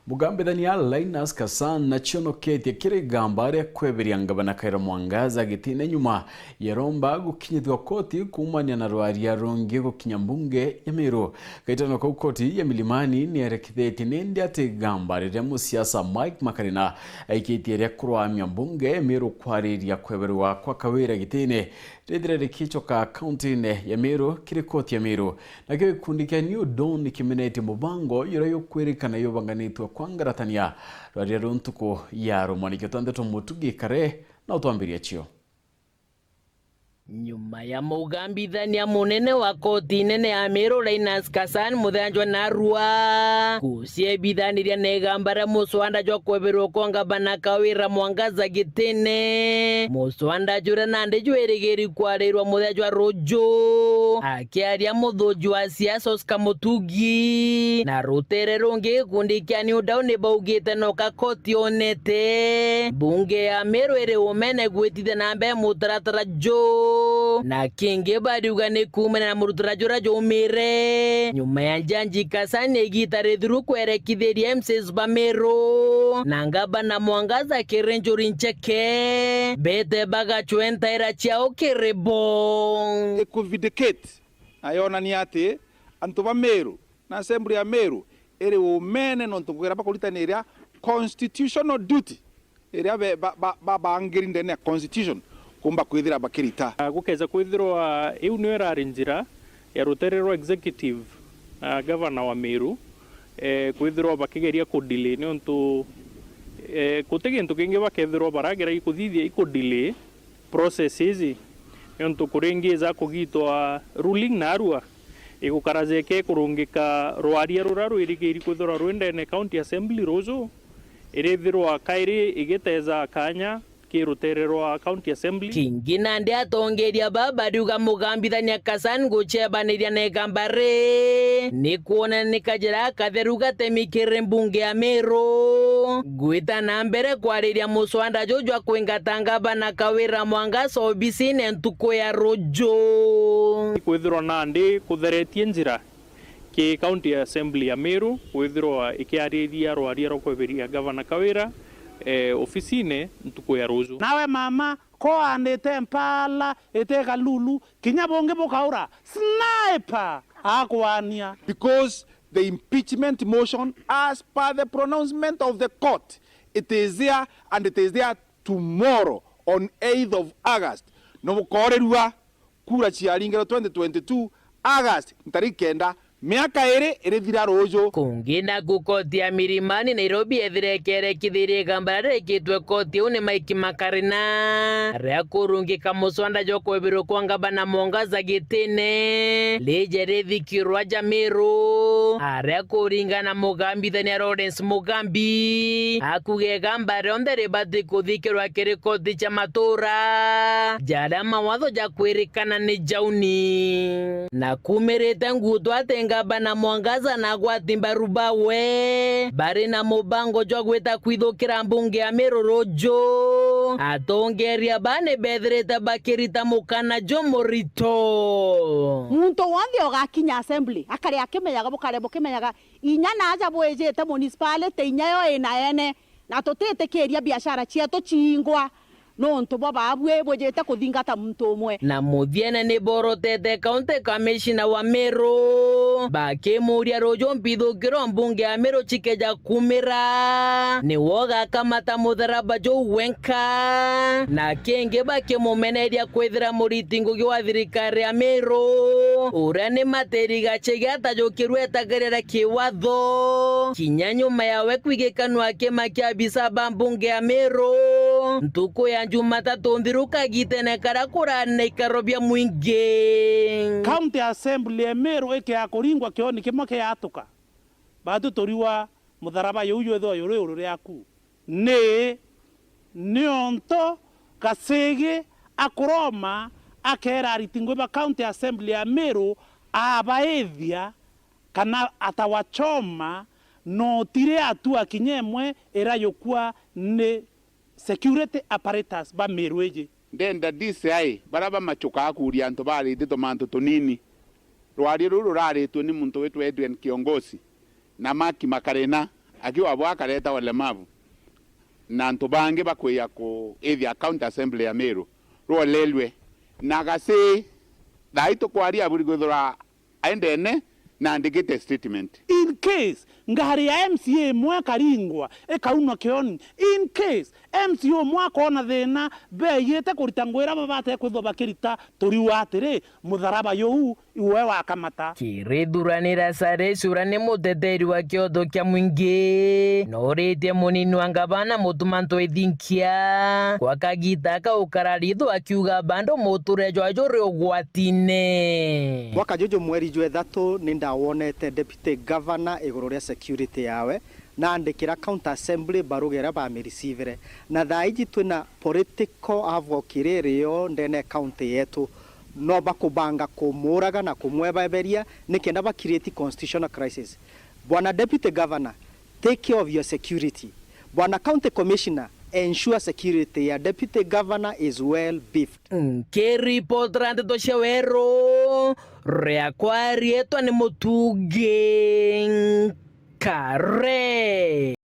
Mugambithania Linus Kassan na cionoketie kirigamba ria kweberia ngabana Khaira Mwangaza gitine nyuma yaromba gukinyithwa koti kumania na rwaria rungi gukinya mbunge ya Meru. Kaitano kau koti ya Milimani ni erekitheti nindi ati gamba ria musiasa Mike Makarina aikitie ria kurwamia mbunge ya Meru kwariria kweberwa kwa Kawira gitine rithire rikichoka kaunti ya Meru kiri koti ya Meru. Na kio gikundi kia New Dawn kimenete mubango yura yokwerikana yobanganitwa kwangaratania rwaria runtuku ya Romani Tandeto Mutugikare na utwambiria chio. Nyuma ya mugambithania munene wa koti nene ya Meru Linus Kassan muthanjwa na rua kuciebithaniria na igambara muswanda jwa kweberwo kwa ngabana Khaira Mwangaza gitine muswanda jura nande jwerigeri kwarirwa muthanjwa Rojo akiaria muthunji wa siasa Oscar Mutugi na rutere rungi gikundi kia New Dawn baugite no koti onete bunge ya Meru iri umene gwitithia na mbere mutaratara jo na kingi badiuga ni kumana na muruturajo umire nyuma ya Janji Kassan igitare thuru kwerekithiria MCs ba Meru na ngabana Mwangaza kirenjuri ncheke bete baga chwentaira chiao kirebo ekuvindicate ayona ni ati antu ba Meru na assembly ya Meru ere umene no ntugera bakulitaniria constitutional duty ere bangirinde na constitution kumba kwithira bakirita gukeza kwithirwa iu ni erarinjira ya ruterero executive governor wa Meru kwithirwa bakigeria ku delay ni onto kutegintu kingi bakethirwa baragera ikuthithia iku delay processes ni onto kuringiza kugitwa ruling na arua igukarazeke kurungika rwaria ruraru irigeri kwithirwa rwendene county assembly rozo irithirwa kairi igiteza kanya kirutererwa county assembly kingina ndi atongeria baba diuga mugambithania Kassan guchebaniria na igambare ni kuona ni kajira katheruga temikire mbunge ya Meru gwita na mbere kwariria muswanda jojwa kwingatanga bana Khaira Mwangaza obisi ne ntuko ya Rojo kwithirwa nandi kutheretie njira ki county assembly ya Meru kwithirwa ikiarithia rwaria rokweberia governor Khaira ofisine ntuko ya Rojo nawe mama ko andete mpala eteka lulu kinyabonge bokaura sniper akwania because the impeachment motion as per the pronouncement of the court it is there and it is there tomorrow on 8th of August no mukorerwa kura chiaringero 2022 August tariki 9 miaka ere thira Rojo kungina kukoti ya Milimani Nairobi ethirekere kithirie gambara ikitwe koti une Mike Makarina ria kurungika muswanda jo kwebirwo kwa ngabana Mwangaza gitine lijere thikirwa Meru aria kuringana mugambithania Lawrence Mugambi akuge gambara ondere bati kuthikirwa kiri koti cha matura jara mawatho ja kwirikana ni jauni na kumerete nguto atenga ngabana Mwangaza na gwatimba rubawe bari na mubango jwa gwita kwithukira mbunge ya Meru Rojo atongeria bane bethrete bakirita mukana jo morito muntu wonde ogakinya assembly akari akimenyaga bukare bukimenyaga inyana aja bwejete municipality inyayo ina ene na tutete keria biashara cietu chingwa no ntubo babwe bwejete kuthingata muntu umwe na muthiene ni borotete county commissioner wa Meru bakimuria Rojo mpithukiro mbunge ya Meru chikeja kumira ni woga kamata mutharaba jo wenka na kenge bakimumeneria kwithira muritingugi wa thirikari ya Meru uria ni materiga chegata jo kirwetagerera kiwatho kinyanyuma yawe kwigikanwa kimakia bisaba mbunge ya Meru ntuko ya Jumatatu ndhiruka gitene karakura na ikarobia mwingi county assembly ya Meru eke akoringwa kioni kimoke yatuka bado toriwa mutharaba yuyu etho yuru riaku ni onto kasege akuroma akera ritingwe ba county assembly ya Meru abaethia kana atawachoma no tire atua kinyemwe era yokwa ne security apparatus ba Meru eje ndenda DCI baraba machuka akuria antu bari ndito mantu tunini rwari ruru raritwe ni muntu wetu Edwin Kiongosi na Mike Makarina akiwa bwakareta walemavu na antu bangi bakwiya ku ithia county assembly ya Meru rolelwe na gase daito kwaria buri guthura aendene na andikite statement in case ngari ya MCA mwaka ringwa ekauna kioni in case MCA mwaka ona thina beyete kurita ngwira babate kwitho bakirita turi watire mutharaba yu iwe wa kamata kirithuranira Sarecura ni muteteri wa kiondo kia mwingi noritie munini wa ngavana Mutumanto Ithinkia kwa kagita kaukarariitho akiuga bando muturejo ajuri ugwatine mwaka jojo mweri jwe thatu ni ndawonete deputy governor iguru ria security yawe na andikira county assembly barugera ba mereceive na thaiji twina political avokiririo ndene county yetu no bakubanga kumuraga na kumwebaberia nikenda ba create constitutional crisis. Bwana deputy governor, take care of your security. Bwana county commissioner, ensure security ya deputy governor is well beefed. Report rande to shawero reakwarie to ni mutuge kare.